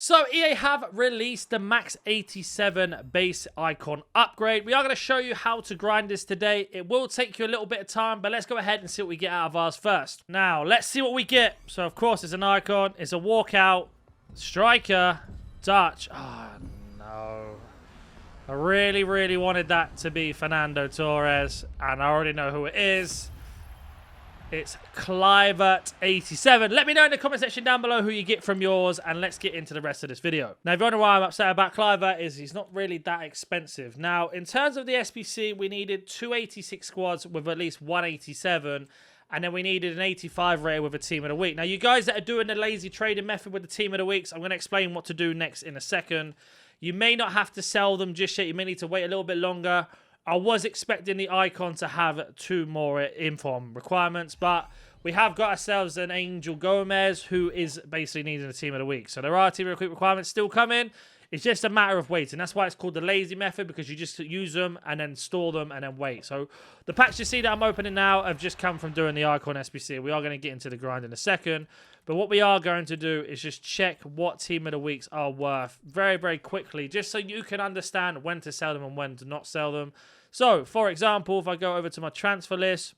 So EA have released the Max 87 base icon upgrade. We are going to show you how to grind this today. It will take you a little bit of time, but let's go ahead and see what we get out of ours first. Now, let's see what we get. So, of course, it's an icon. It's a walkout, striker, Dutch. Oh, no. I really, really wanted that to be Fernando Torres, and I already know who it is. It's Clivert87. Let me know in the comment section down below who you get from yours, and let's get into the rest of this video. Now, if you wonder why I'm upset about Clivert, is he's not really that expensive. Now, in terms of the SBC, we needed 286 squads with at least 187, and then we needed an 85 rare with a team of the week. Now, you guys that are doing the lazy trading method with the team of the weeks, I'm going to explain what to do next in a second. You may not have to sell them just yet. You may need to wait a little bit longer. I was expecting the icon to have 2 more inform requirements, but we have got ourselves an Angel Gomez who is basically needing a team of the week. So there are team of the week requirements still coming. It's just a matter of waiting. That's why it's called the lazy method, because you just use them and then store them and then wait. So the packs you see that I'm opening now have just come from doing the icon SBC. We are going to get into the grind in a second. But what we are going to do is just check what team of the weeks are worth very, very quickly, just so you can understand when to sell them and when to not sell them. So, for example, if I go over to my transfer list,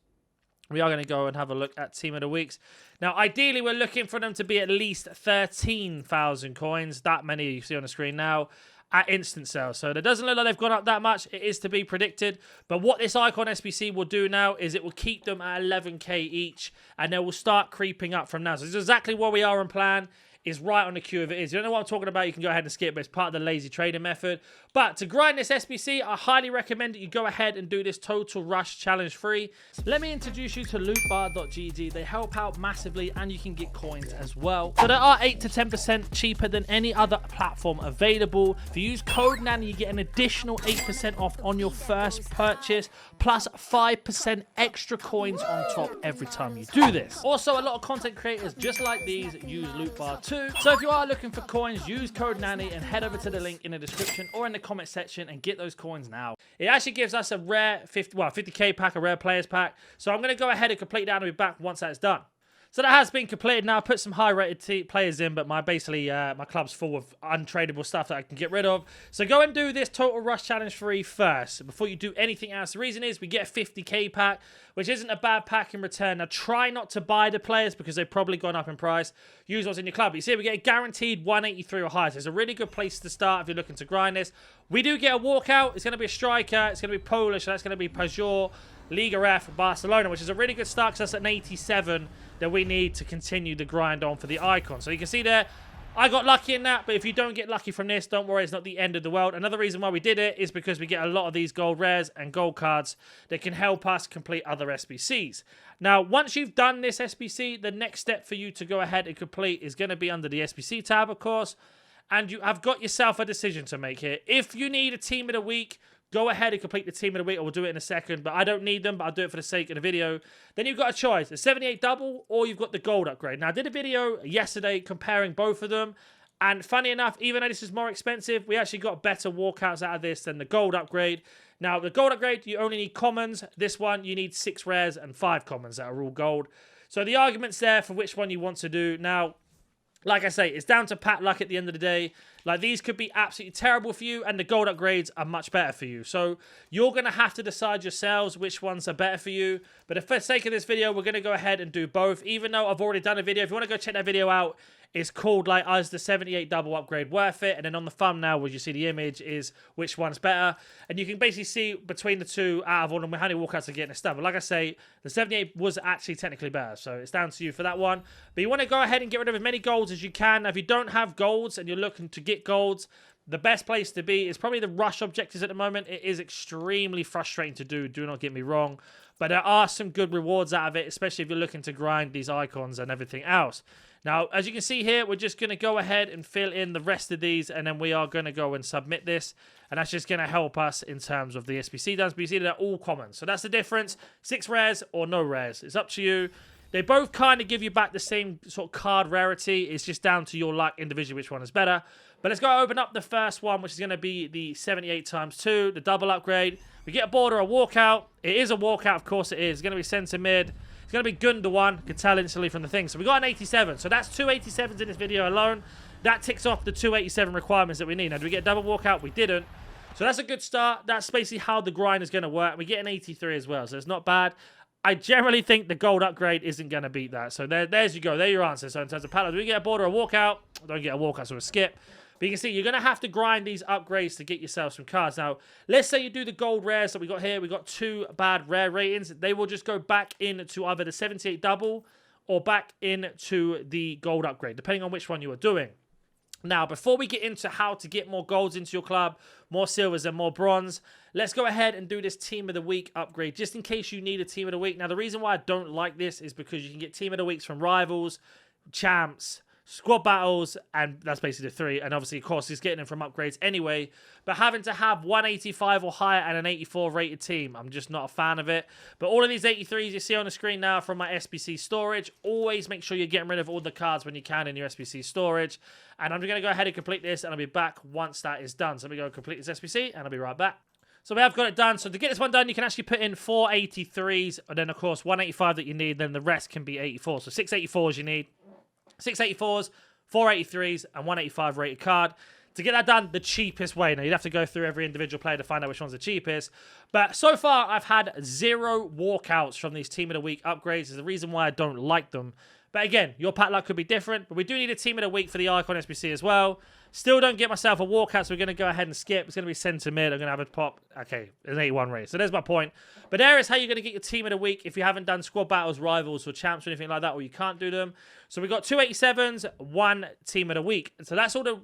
we are going to go and have a look at team of the weeks. Now, ideally, we're looking for them to be at least 13,000 coins. That many you see on the screen now at instant sale. So, it doesn't look like they've gone up that much. It is to be predicted. But what this icon SBC will do now is it will keep them at 11k each. And they will start creeping up from now. So, this is exactly where we are on plan. Is right on the queue if it is. You don't know what I'm talking about, you can go ahead and skip, but it's part of the lazy trading method. But to grind this SBC, I highly recommend that you go ahead and do this Total Rush Challenge free. Let me introduce you to Lootbar.gg. They help out massively and you can get coins as well. So they are 8 to 10% cheaper than any other platform available. If you use code NANNY, you get an additional 8% off on your first purchase, plus 5% extra coins on top every time you do this. Also, a lot of content creators just like these use Lootbar too. So if you are looking for coins, use code NANNY and head over to the link in the description or in the comment section and get those coins now. It actually gives us a rare 50k pack, a rare players pack. So I'm going to go ahead and complete that and be back once that's done. So that has been completed now. I put some high-rated players in, but my club's full of untradeable stuff that I can get rid of. So go and do this Total Rush Challenge free first before you do anything else. The reason is we get a 50k pack, which isn't a bad pack in return. Now, try not to buy the players because they've probably gone up in price. Use what's in your club. You see, we get a guaranteed 183 or higher. So it's a really good place to start if you're looking to grind this. We do get a walkout. It's going to be a striker. It's going to be Polish. So that's going to be Peugeot, Liga F, Barcelona, which is a really good start because that's an 87 that we need to continue the grind on for the icon. So you can see there, I got lucky in that, but if you don't get lucky from this, don't worry, it's not the end of the world. Another reason why we did it is because we get a lot of these gold rares and gold cards that can help us complete other SBCs. Now, once you've done this SBC, the next step for you to go ahead and complete is going to be under the SBC tab, of course, and you have got yourself a decision to make here. If you need a team of the week, go ahead and complete the team of the week. I will do it in a second, but I don't need them, but I'll do it for the sake of the video. Then you've got a choice, the 78 double, or you've got the gold upgrade. Now, I did a video yesterday comparing both of them, and funny enough, even though this is more expensive, we actually got better walkouts out of this than the gold upgrade. Now, the gold upgrade, you only need commons. This one, you need 6 rares and 5 commons that are all gold. So the argument's there for which one you want to do. Now, like I say, it's down to pat luck at the end of the day. Like, these could be absolutely terrible for you, and the gold upgrades are much better for you. So you're going to have to decide yourselves which ones are better for you. But for the sake of this video, we're going to go ahead and do both, even though I've already done a video. If you want to go check that video out, it's called, like, is the 78 double upgrade worth it? And then on the thumbnail, where you see the image, is which one's better. And you can basically see between the two out of all of them how many walkouts are getting stuff. But like I say, the 78 was actually technically better. So it's down to you for that one. But you want to go ahead and get rid of as many golds as you can. Now, if you don't have golds and you're looking to get golds, the best place to be is probably the rush objectives at the moment. It is extremely frustrating to do not get me wrong. But there are some good rewards out of it, especially if you're looking to grind these icons and everything else. Now, as you can see here, we're just going to go ahead and fill in the rest of these, and then we are going to go and submit this. And that's just going to help us in terms of the SBC downs. But you see, they're all common. So that's the difference. 6 rares or no rares. It's up to you. They both kind of give you back the same sort of card rarity. It's just down to your luck individually which one is better. But let's go open up the first one, which is going to be the 78 times 2, the double upgrade. We get a border, a walkout. It is a walkout, of course it is. It's going to be centre mid. It's going to be Gundogan. You can tell instantly from the thing. So we got an 87. So that's 2 87s in this video alone. That ticks off the 287 requirements that we need. Now, do we get a double walkout? We didn't. So that's a good start. That's basically how the grind is going to work. We get an 83 as well, so it's not bad. I generally think the gold upgrade isn't going to beat that. So there's you go. There your answer. So in terms of pallets, do we get a board or a walkout? Don't get a walkout, so a skip. But you can see you're going to have to grind these upgrades to get yourself some cards. Now, let's say you do the gold rares that we got here. We got 2 bad rare ratings. They will just go back into either the 78 double or back into the gold upgrade, depending on which one you are doing. Now, before we get into how to get more golds into your club, more silvers and more bronze, let's go ahead and do this Team of the Week upgrade, just in case you need a Team of the Week. Now, the reason why I don't like this is because you can get Team of the Weeks from rivals, champs, squad battles, and that's basically the 3. And obviously, of course, he's getting them from upgrades anyway. But having to have 185 or higher and an 84 rated team, I'm just not a fan of it. But all of these 83s you see on the screen now from my SBC storage, always make sure you're getting rid of all the cards when you can in your SBC storage. And I'm just going to go ahead and complete this, and I'll be back once that is done. So let me go and complete this SBC, and I'll be right back. So we have got it done. So to get this one done, you can actually put in 4 83s, and then, of course, 185 that you need. Then the rest can be 84. So 6 84s you need. 6 84s, 4 83s, and 185 rated card. To get that done the cheapest way. Now, you'd have to go through every individual player to find out which one's the cheapest. But so far, I've had 0 walkouts from these Team of the Week upgrades. Is the reason why I don't like them. But again, your pack luck could be different. But we do need a Team of the Week for the Icon SBC as well. Still don't get myself a walkout, so we're going to go ahead and skip. It's going to be centre mid. I'm going to have a pop. Okay, an 81 race. So there's my point. But there is how you're going to get your Team of the Week if you haven't done squad battles, rivals, or champs, or anything like that, or you can't do them. So we got 2 87s, 1 Team of the Week. So that's all the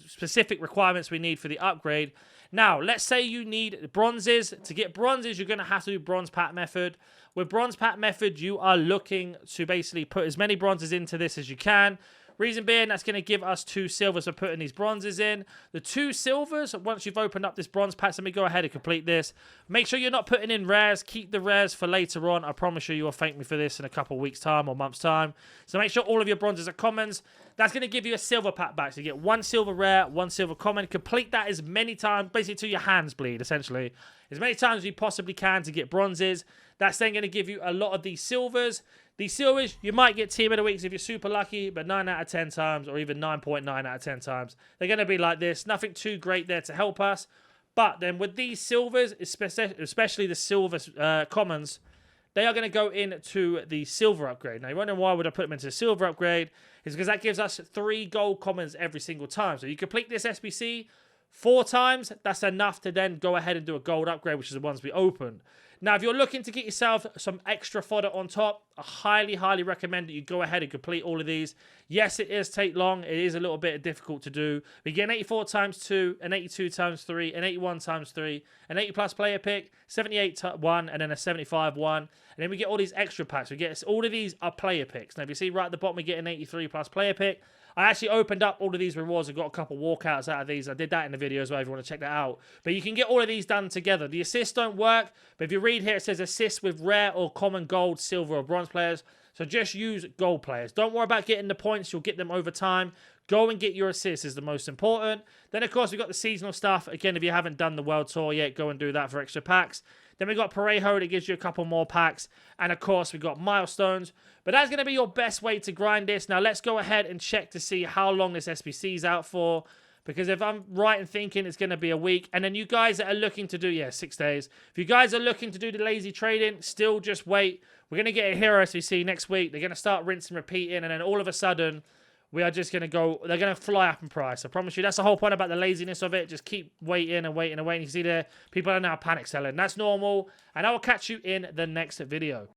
specific requirements we need for the upgrade. Now, let's say you need bronzes. To get bronzes, you're going to have to do bronze pack method. With bronze pack method, you are looking to basically put as many bronzes into this as you can. Reason being, that's going to give us 2 silvers for putting these bronzes in. The 2 silvers, once you've opened up this bronze pack, let me go ahead and complete this. Make sure you're not putting in rares. Keep the rares for later on. I promise you will thank me for this in a couple of weeks' time or months' time. So make sure all of your bronzes are commons. That's going to give you a silver pack back. So you get 1 silver rare, 1 silver common. Complete that as many times, basically till your hands bleed, essentially. As many times as you possibly can to get bronzes. That's then going to give you a lot of these silvers. These silvers, you might get Team of the Weeks if you're super lucky, but 9 out of 10 times, or even 9.9 out of 10 times, they're going to be like this. Nothing too great there to help us. But then with these silvers, especially the silver commons, they are going to go into the silver upgrade. Now, you're wondering why would I put them into the silver upgrade? It's because that gives us 3 gold commons every single time. So you complete this SBC 4 times, that's enough to then go ahead and do a gold upgrade, which is the ones we opened. Now, if you're looking to get yourself some extra fodder on top, I highly recommend that you go ahead and complete all of these. Yes, it does take long. It is a little bit difficult to do. We get an 84 times 2, an 82 times 3, an 81 times 3, an 80 plus player pick, 78 1, and then a 75 1. And then we get all these extra packs. We get all of these are player picks. Now, if you see right at the bottom, we get an 83 plus player pick. I actually opened up all of these rewards and got a couple walkouts out of these. I did that in the video as well if you want to check that out. But you can get all of these done together. The assists don't work, but if you read here, it says assists with rare or common gold, silver, or bronze players. So just use gold players. Don't worry about getting the points. You'll get them over time. Go and get your assists is the most important. Then, of course, we've got the seasonal stuff. Again, if you haven't done the World Tour yet, go and do that for extra packs. Then we've got Parejo that gives you a couple more packs. And, of course, we've got milestones. But that's going to be your best way to grind this. Now, let's go ahead and check to see how long this SBC is out for. Because if I'm right in thinking it's going to be a week. And then you guys that are looking to do, 6 days. If you guys are looking to do the lazy trading, still just wait. We're going to get a hero SBC next week. They're going to start rinsing and repeating. And then all of a sudden, we are just going to go, they're going to fly up in price. I promise you. That's the whole point about the laziness of it. Just keep waiting and waiting and waiting. You see there, people are now panic selling. That's normal. And I will catch you in the next video.